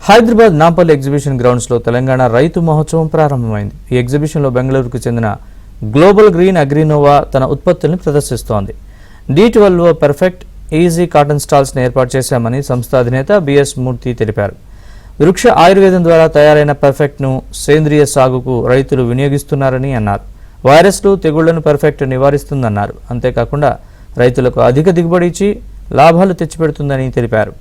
Hyderabad Nampally exhibition గ్రౌండ్స్లో తెలంగాణ రైతు మహోత్సవం ప్రారంభమైంది. ఈ ఎగ్జిబిషన్లో బెంగళూరుకు చెందిన గ్లోబల్ గ్రీన్ అగ్రినోవా తన ఉత్పత్తులను ప్రదర్శిస్తోంది. D12 పర్ఫెక్ట్ ఈజీ కాటన్ స్టాల్స్ని ఏర్పాటు చేశామని సంస్థ అధినేత బిఎస్ మూర్తి తెలిపారు. వృక్ష ఆయుర్వేదం ద్వారా తయారైన పర్ఫెక్ట్ను సేంద్రియ సాగుకు రైతులు వినియోగిస్తున్నారని అన్నారు. వైరస్లు, తెగుళ్లను పర్ఫెక్ట్ నివారిస్తుందన్నారు. అంతేకాకుండా రైతులకు అధిక దిగుబడి ఇచ్చి లాభాలు తెచ్చిపెడుతుందని తెలిపారు.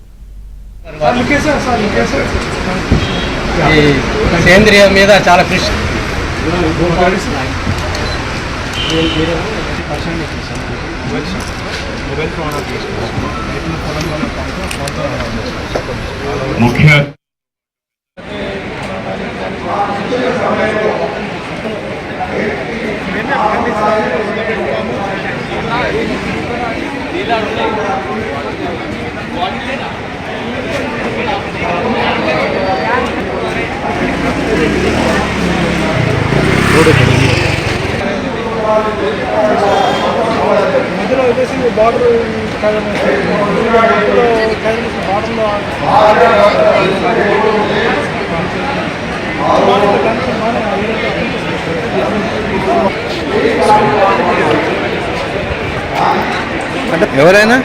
సేంద్రియ మీద చాలా కృషి. ముఖ్య మధ్యలో వచ్చేసి బార్డర్ అంటే ఎవరైనా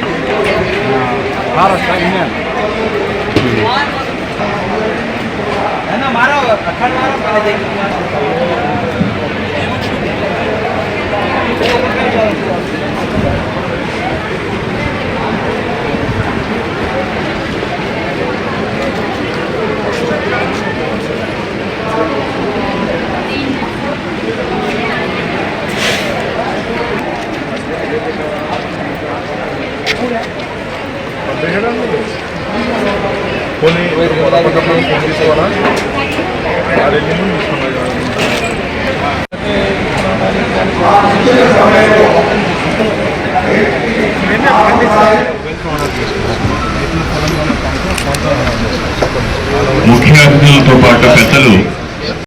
ముఖ్య అతిథులతో పాటు పెద్దలు